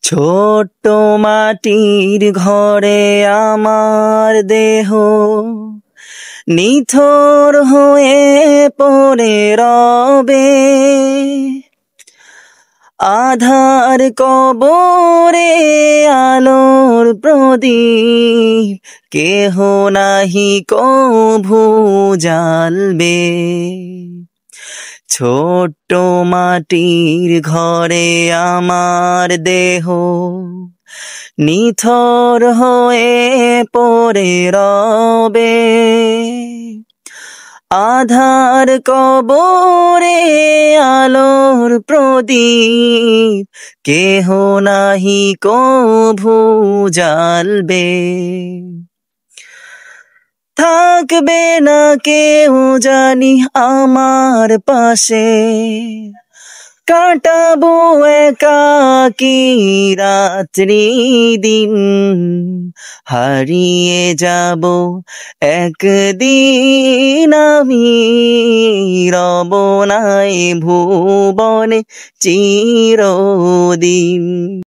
ছোট্ট মাটির ঘরে আমার দেহ নিথর হয়ে পড়ে রবে। আধার কবরে আলোর প্রদীপ কেহ নাহি কভু জ্বালবে। ছোট্ট মাটির ঘরে আমার দেহ নিথর হয়ে পড়ে রবে। আধার কবরে আলোর প্রদীপ কেহ নাহি কভু জ্বালবে। থাকবে না কেউ জানি আমার পাশে, কাটাবো একাকী রাত্রি দিন। হারিয়ে যাব একদিন আমি, রব নাই ভুবনে চিরদিন।